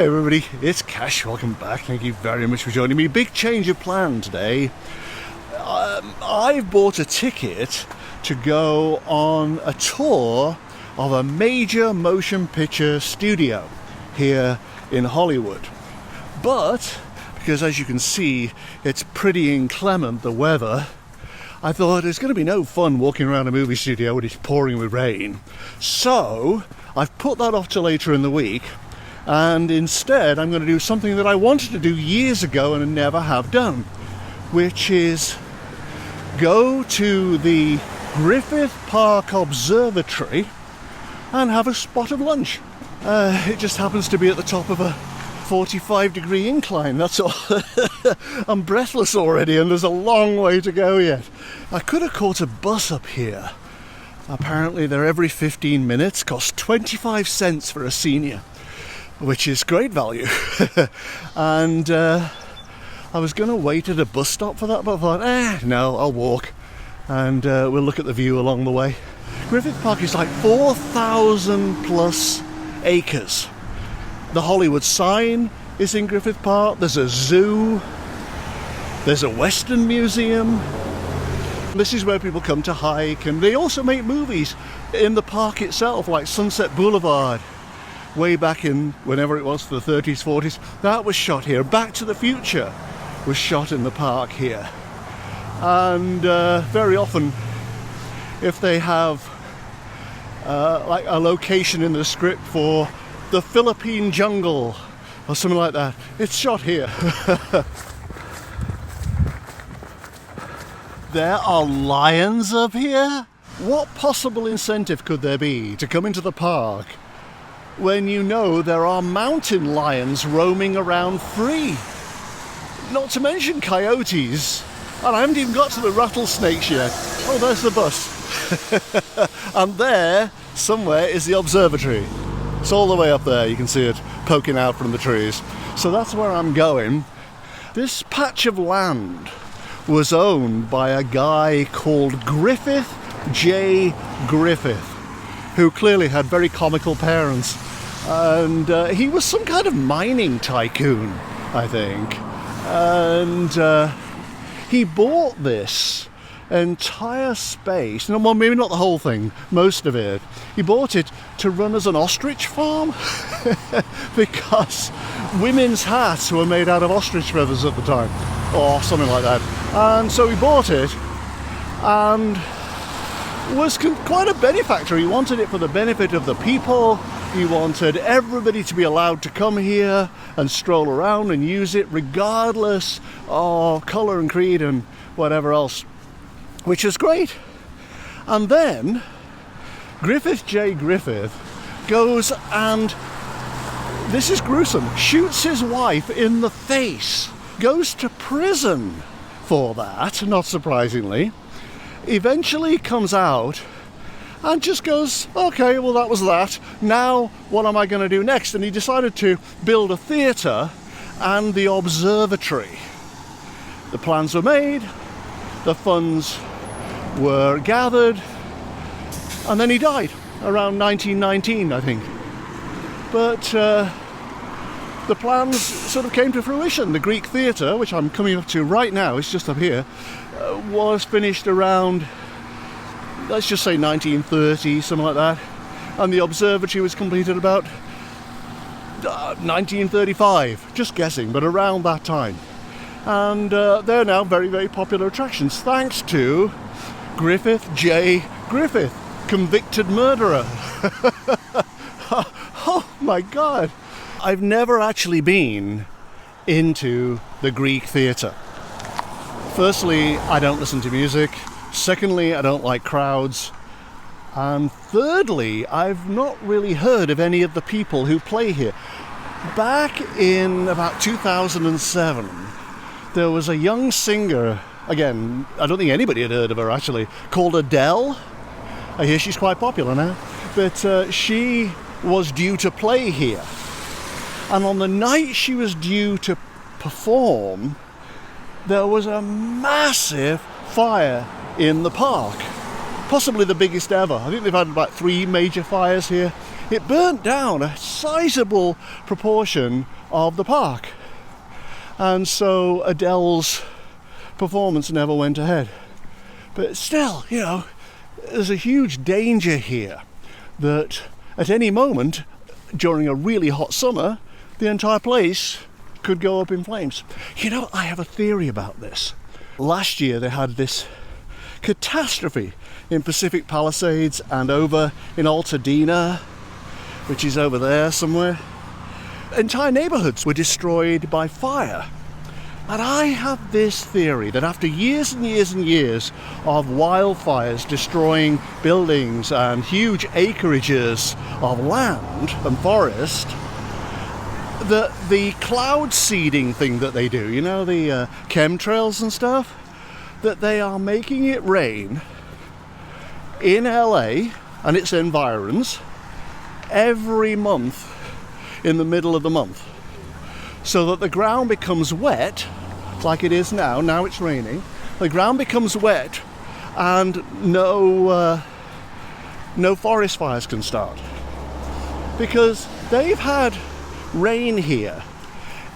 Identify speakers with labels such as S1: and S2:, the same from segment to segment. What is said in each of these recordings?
S1: Hi everybody, it's Cash, welcome back, thank you very much for joining me. Big change of plan today. I've bought a ticket to go on a tour of a major motion picture studio here in Hollywood. But, because as you can see, it's pretty inclement, the weather, I thought it's going to be no fun walking around a movie studio when it's pouring with rain. So, I've put that off till later in the week, and instead I'm going to do something that I wanted to do years ago and never have done, which is go to the Griffith Park Observatory and have a spot of lunch. It just happens to be at the top of a 45-degree incline, that's all. I'm breathless already and there's a long way to go yet. I could have caught a bus up here. Apparently they're every 15 minutes, cost 25 cents for a senior, which is great value. And I was going to wait at a bus stop for that, but I thought, no, I'll walk and we'll look at the view along the way. Griffith Park is like 4,000 plus acres. The Hollywood sign is in Griffith Park, there's a zoo, there's a Western museum. This is where people come to hike, and they also make movies in the park itself, like Sunset Boulevard, way back in whenever it was, the 30s, 40s. That was shot here. Back to the Future was shot in the park here. And very often, if they have like a location in the script for the Philippine jungle or something like that, it's shot here. There are lions up here? What possible incentive could there be to come into the park when you know there are mountain lions roaming around free? Not to mention coyotes. And I haven't even got to the rattlesnakes yet. Oh, there's the bus. And there, somewhere, is the observatory. It's all the way up there, you can see it poking out from the trees. So that's where I'm going. This patch of land was owned by a guy called Griffith J. Griffith, who clearly had very comical parents. And he was some kind of mining tycoon, I think. And he bought this entire space, no, well, maybe not the whole thing, most of it. He bought it to run as an ostrich farm because women's hats were made out of ostrich feathers at the time, or something like that. And so he bought it and was quite a benefactor. He wanted it for the benefit of the people. He wanted everybody to be allowed to come here and stroll around and use it regardless of colour and creed and whatever else, which is great. And then Griffith J. Griffith goes and, this is gruesome, shoots his wife in the face, goes to prison for that, not surprisingly, eventually comes out and just goes, okay, well that was that, now what am I going to do next? And he decided to build a theatre and the observatory. The plans were made, the funds were gathered, and then he died around 1919, I think. But the plans sort of came to fruition. The Greek theatre, which I'm coming up to right now, it's just up here, was finished around, let's just say 1930, something like that. And the observatory was completed about 1935, just guessing, but around that time. And they're now very, very popular attractions, thanks to Griffith J. Griffith, convicted murderer. Oh my God. I've never actually been into the Greek theatre. Firstly, I don't listen to music. Secondly, I don't like crowds. And thirdly, I've not really heard of any of the people who play here. Back in about 2007, there was a young singer, again, I don't think anybody had heard of her actually, called Adele. I hear she's quite popular now. But she was due to play here. And on the night she was due to perform, there was a massive fire in the park. Possibly the biggest ever. I think they've had about 3 major fires here it burnt down a sizable proportion of the park. And so Adele's performance never went ahead. But still, you know, there's a huge danger here that at any moment during a really hot summer, the entire place could go up in flames. You know, I have a theory about this. Last year they had this catastrophe in Pacific Palisades and over in Altadena, which is over there somewhere. Entire neighborhoods were destroyed by fire. And I have this theory that after years and years and years of wildfires destroying buildings and huge acreages of land and forest, that the cloud seeding thing that they do, you know, the chemtrails and stuff, that they are making it rain in LA and its environs every month in the middle of the month, so that the ground becomes wet like it is now. Now it's raining, the ground becomes wet and no forest fires can start, because they've had rain here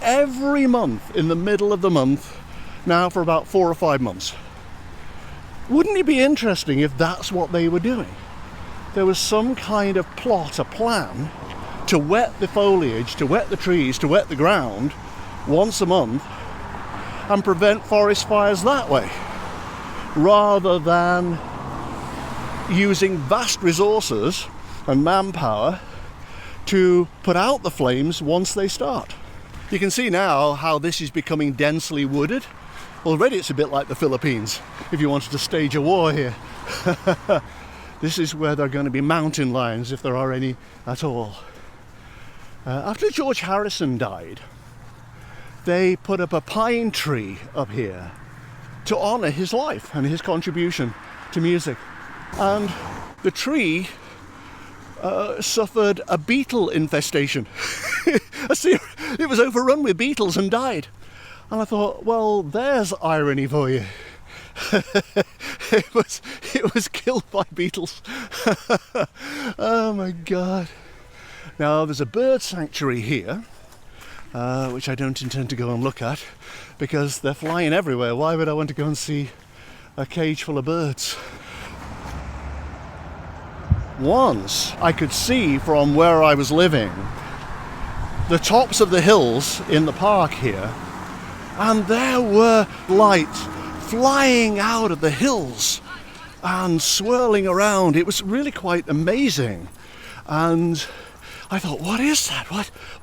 S1: every month in the middle of the month now for about 4 or 5 months. Wouldn't it be interesting if that's what they were doing? There was some kind of plot, a plan to wet the foliage, to wet the trees, to wet the ground once a month and prevent forest fires that way, rather than using vast resources and manpower to put out the flames once they start. You can see now how this is becoming densely wooded. Already it's a bit like the Philippines if you wanted to stage a war here. This is where there are going to be mountain lions, if there are any at all. After George Harrison died, they put up a pine tree up here to honour his life and his contribution to music. And the tree suffered a beetle infestation. It was overrun with beetles and died. And I thought, well, there's irony for you. It was killed by beetles. Oh my God. Now there's a bird sanctuary here, which I don't intend to go and look at because they're flying everywhere. Why would I want to go and see a cage full of birds? Once I could see from where I was living the tops of the hills in the park here, and there were lights flying out of the hills and swirling around. It was really quite amazing. And I thought, what is that?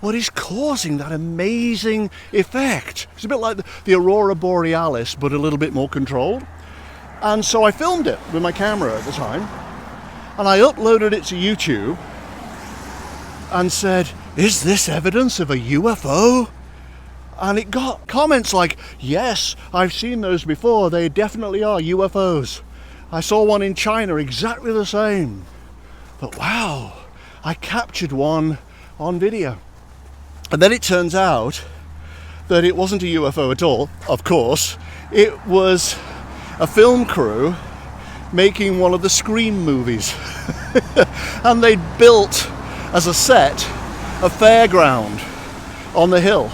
S1: What is causing that amazing effect? It's a bit like the Aurora Borealis, but a little bit more controlled. And so I filmed it with my camera at the time, and I uploaded it to YouTube and said, is this evidence of a UFO? And it got comments like, yes, I've seen those before, they definitely are UFOs. I saw one in China exactly the same. But wow, I captured one on video. And then it turns out that it wasn't a UFO at all, of course. It was a film crew making one of the Scream movies. And they'd built, as a set, a fairground on the hill.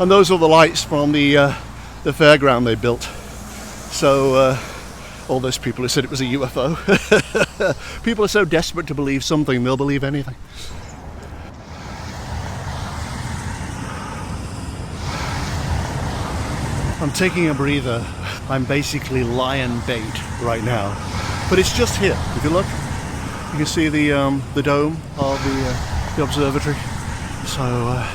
S1: And those were the lights from the fairground they built. So all those people who said it was a UFO. People are so desperate to believe something, they'll believe anything. I'm taking a breather. I'm basically lion bait right now. But it's just here. If you look, you can see the dome of the observatory. So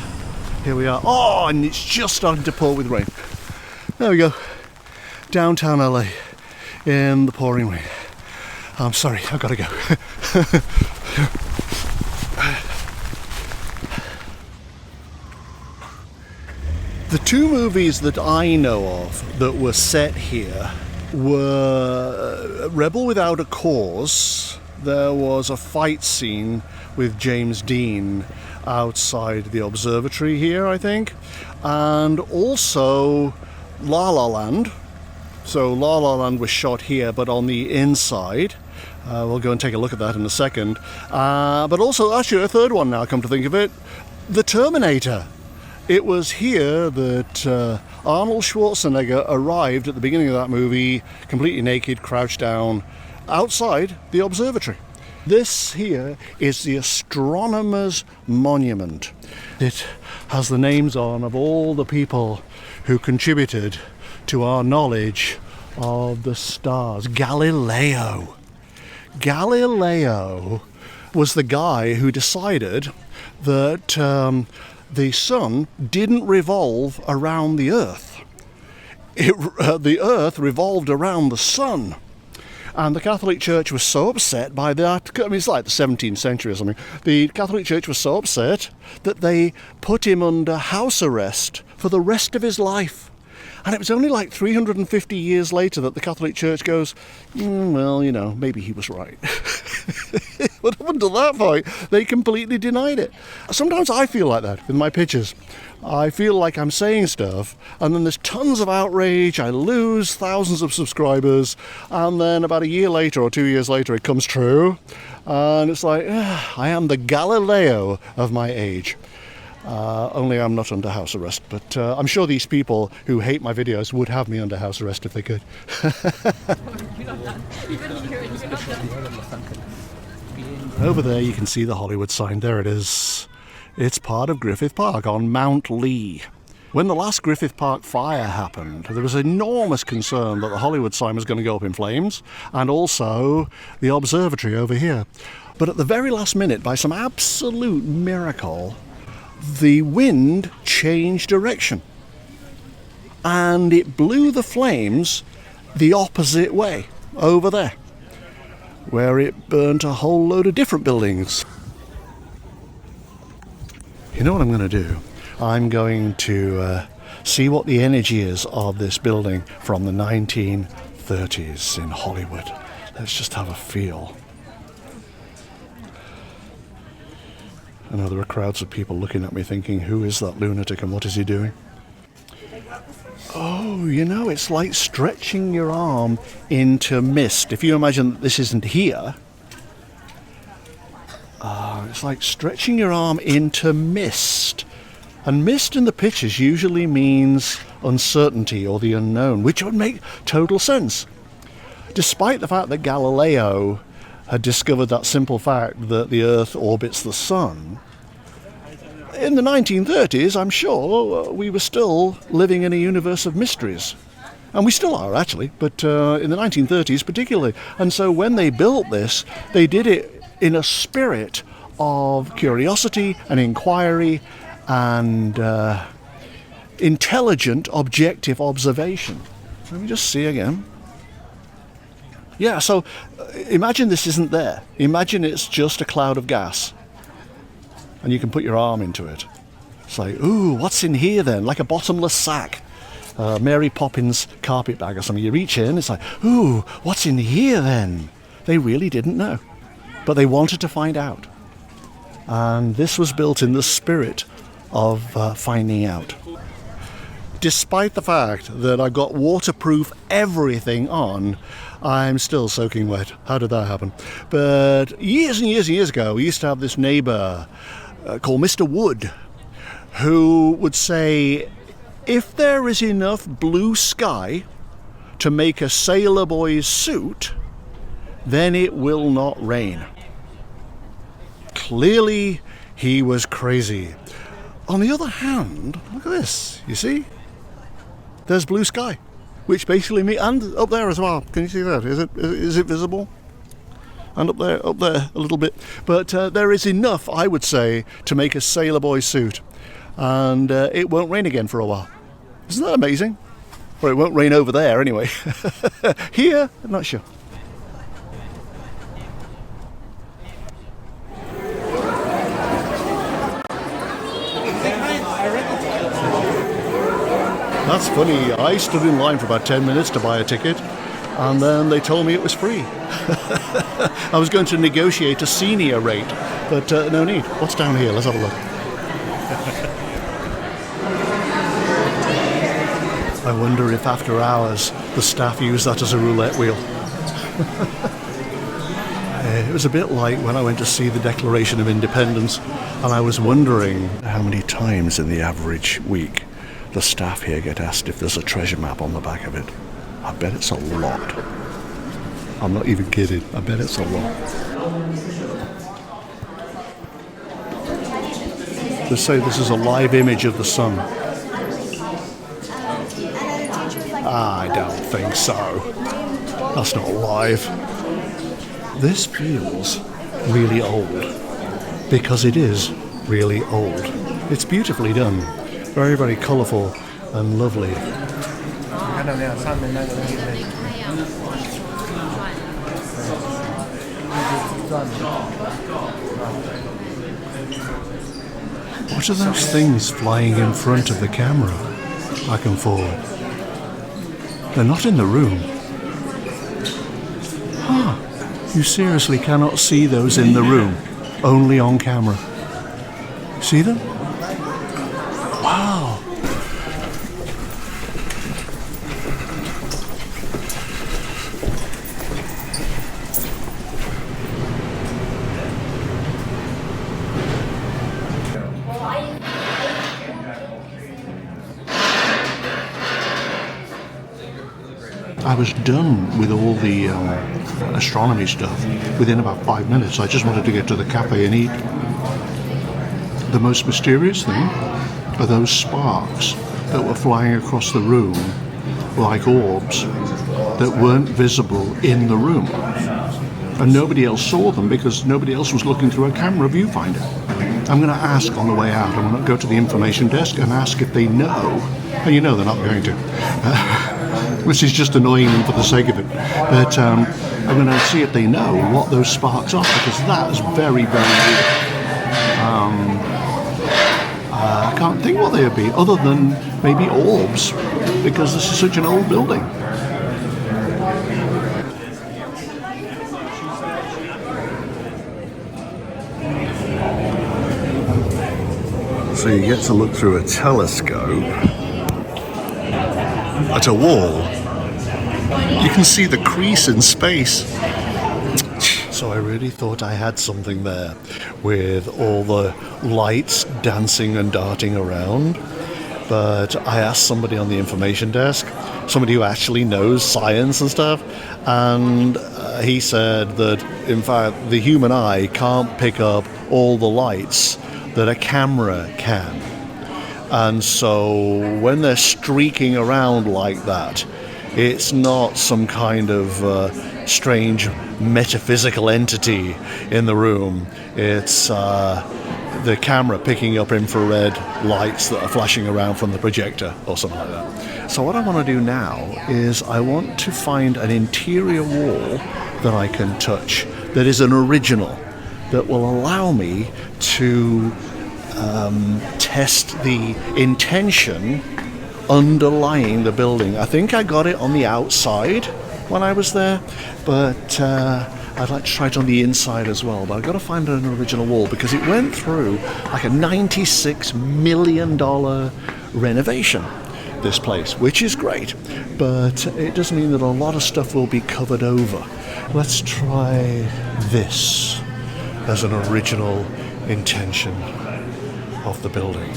S1: here we are. Oh, and it's just starting to pour with rain. There we go. Downtown LA in the pouring rain. I'm sorry, I've got to go. The two movies that I know of that were set here were Rebel Without a Cause. There was a fight scene with James Dean outside the observatory here, I think, and also La La Land. So La La Land was shot here, but on the inside, We'll go and take a look at that in a second. But also, actually, a third one now, come to think of it, the Terminator. It was here that Arnold Schwarzenegger arrived at the beginning of that movie, completely naked, crouched down, outside the observatory. This here is the Astronomer's Monument. It has the names on of all the people who contributed to our knowledge of the stars. Galileo. Galileo was the guy who decided that the sun didn't revolve around the Earth. The Earth revolved around the sun. And the Catholic Church was so upset by that. I mean, it's like the 17th century or something. The Catholic Church was so upset that they put him under house arrest for the rest of his life. And it was only like 350 years later that the Catholic Church goes, well, you know, maybe he was right. But up until that point, they completely denied it. Sometimes I feel like that with my pictures. I feel like I'm saying stuff, and then there's tons of outrage, I lose thousands of subscribers, and then about a year later or 2 years later it comes true, and it's like, I am the Galileo of my age. Only I'm not under house arrest, but I'm sure these people who hate my videos would have me under house arrest if they could. Over there you can see the Hollywood sign. There it is. It's part of Griffith Park on Mount Lee. When the last Griffith Park fire happened, there was enormous concern that the Hollywood sign was going to go up in flames, and also the observatory over here. But at the very last minute, by some absolute miracle, the wind changed direction, and it blew the flames the opposite way, over there, where it burnt a whole load of different buildings. You know what I'm going to do? I'm going to see what the energy is of this building from the 1930s in Hollywood. Let's just have a feel. I know there are crowds of people looking at me thinking, who is that lunatic and what is he doing? Oh, you know, it's like stretching your arm into mist. If you imagine that this isn't here, it's like stretching your arm into mist. And mist in the pictures usually means uncertainty or the unknown, which would make total sense. Despite the fact that Galileo had discovered that simple fact that the Earth orbits the Sun, in the 1930s, I'm sure, we were still living in a universe of mysteries. And we still are, actually, but in the 1930s particularly. And so when they built this, they did it in a spirit of curiosity and inquiry and intelligent, objective observation. Let me just see again. Yeah, so imagine this isn't there. Imagine it's just a cloud of gas. And you can put your arm into it. It's like, ooh, what's in here then? Like a bottomless sack. Mary Poppins carpet bag or something. You reach in, it's like, ooh, what's in here then? They really didn't know. But they wanted to find out. And this was built in the spirit of finding out. Despite the fact that I've got waterproof everything on, I'm still soaking wet. How did that happen? But years and years and years ago, we used to have this neighbour called Mr. Wood, who would say, if there is enough blue sky to make a sailor boy's suit, then it will not rain. Clearly, he was crazy. On the other hand, look at this, you see? There's blue sky, which basically means, and up there as well. Can you see that? Is it visible? And up there a little bit. But there is enough, I would say, to make a sailor boy suit. And it won't rain again for a while. Isn't that amazing? Or it won't rain over there anyway. Here, I'm not sure. That's funny. I stood in line for about 10 minutes to buy a ticket, and then they told me it was free. I was going to negotiate a senior rate, but no need. What's down here? Let's have a look. I wonder if after hours the staff use that as a roulette wheel. It was a bit like when I went to see the Declaration of Independence, and I was wondering how many times in the average week the staff here get asked if there's a treasure map on the back of it. I bet it's a lot. I'm not even kidding. I bet it's a lot. They say this is a live image of the sun. I don't think so. That's not live. This feels really old, because it is really old. It's beautifully done. Very, very colourful and lovely. What are those things flying in front of the camera, back and forward? They're not in the room. You seriously cannot see those in the room, only on camera. See them? Wow. I was done with all the astronomy stuff within about 5 minutes. I just wanted to get to the cafe and eat. The most mysterious thing are those sparks that were flying across the room like orbs that weren't visible in the room. And nobody else saw them because nobody else was looking through a camera viewfinder. I'm going to ask on the way out, I'm going to go to the information desk and ask if they know. And you know they're not going to. Which is just annoying them for the sake of it. But I'm going to see if they know what those sparks are, because that is very, very weird. I can't think what they would be, other than maybe orbs, because this is such an old building. So you get to look through a telescope at a wall. You can see the crease in space. So I really thought I had something there with all the lights dancing and darting around. But I asked somebody on the information desk, somebody who actually knows science and stuff, and he said that, in fact, the human eye can't pick up all the lights that a camera can. And so when they're streaking around like that, it's not some kind of strange metaphysical entity in the room. It's the camera picking up infrared lights that are flashing around from the projector or something like that. So what I want to do now is I want to find an interior wall that I can touch that is an original, that will allow me to test the intention underlying the building. I think I got it on the outside when I was there, but I'd like to try it on the inside as well. But I've got to find an original wall, because it went through like a $96 million renovation, this place, which is great, but it does mean that a lot of stuff will be covered over. Let's try this as an original intention of the building.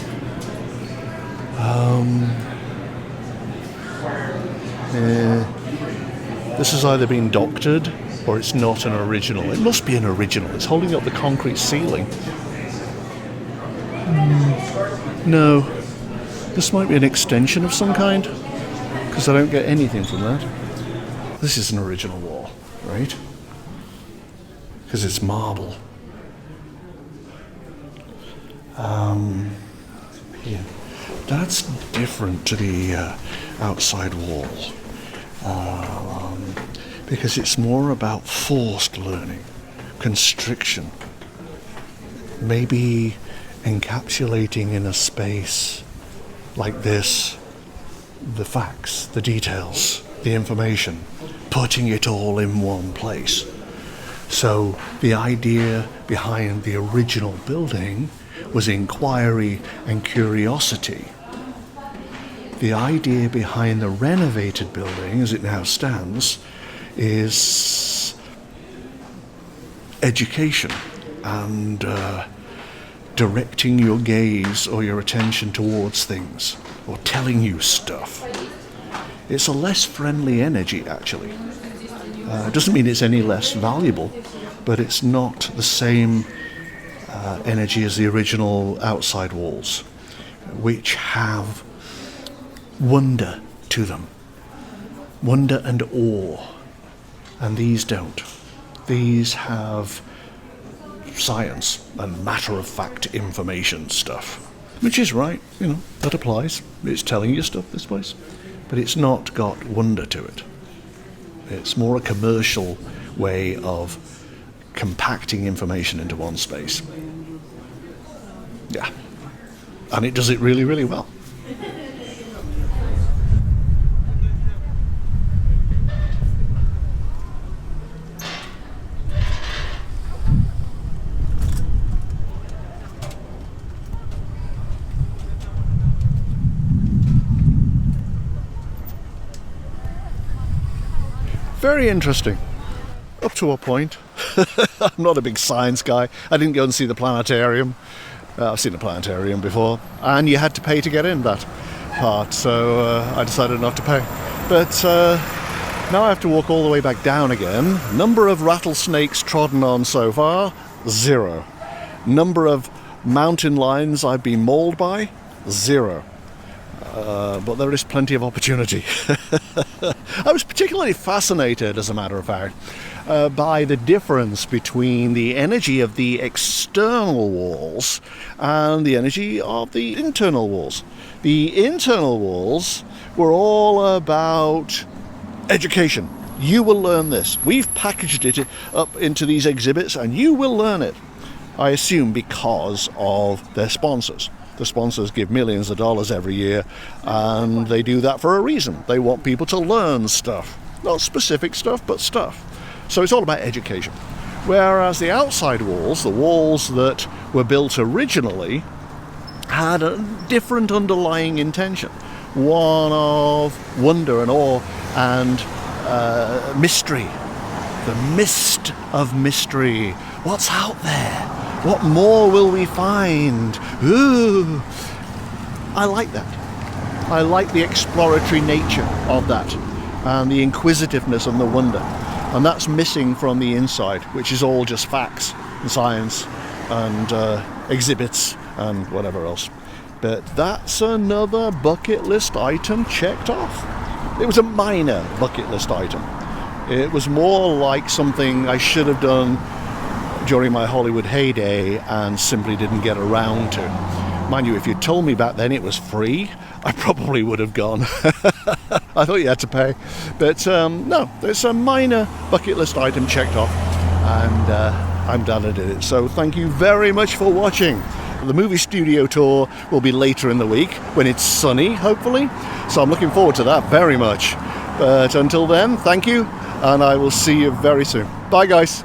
S1: This has either been doctored or it's not an original. It must be an original. It's holding up the concrete ceiling. No. This might be an extension of some kind, because I don't get anything from that. This is an original wall, right? Because it's marble. Here. That's different to the outside wall, because it's more about forced learning, constriction, maybe encapsulating in a space like this the facts, the details, the information, putting it all in one place. So the idea behind the original building was inquiry and curiosity. The idea behind the renovated building, as it now stands, is education and directing your gaze or your attention towards things, or telling you stuff. It's a less friendly energy, actually. It doesn't mean it's any less valuable, but it's not the same energy as the original outside walls, which have wonder to them. Wonder and awe. And these don't. These have science and matter-of-fact information stuff. Which is right, that applies. It's telling you stuff, this place. But it's not got wonder to it. It's more a commercial way of compacting information into one space. Yeah. And it does it really, really well. Very interesting. Up to a point. I'm not a big science guy. I didn't go and see the planetarium. I've seen a planetarium before, and you had to pay to get in that part, so I decided not to pay. But now I have to walk all the way back down again. Number of rattlesnakes trodden on so far, 0. Number of mountain lions I've been mauled by, 0. But there is plenty of opportunity. I was particularly fascinated, as a matter of fact, by the difference between the energy of the external walls and the energy of the internal walls. The internal walls were all about education. You will learn this. We've packaged it up into these exhibits, and you will learn it. I assume because of their sponsors. The sponsors give millions of dollars every year, and they do that for a reason. They want people to learn stuff. Not specific stuff, but stuff. So it's all about education. Whereas the outside walls, the walls that were built originally, had a different underlying intention. One of wonder and awe and mystery. The mist of mystery. What's out there? What more will we find? Ooh! I like that. I like the exploratory nature of that, and the inquisitiveness and the wonder. And that's missing from the inside, which is all just facts and science and exhibits and whatever else. But that's another bucket list item checked off. It was a minor bucket list item. It was more like something I should have done during my Hollywood heyday and simply didn't get around to. Mind you, if you told me back then it was free, I probably would have gone. I thought you had to pay. But no, it's a minor bucket list item checked off, and I'm glad I did it. So thank you very much for watching. The movie studio tour will be later in the week when it's sunny, hopefully. So I'm looking forward to that very much. But until then, thank you, and I will see you very soon. Bye, guys.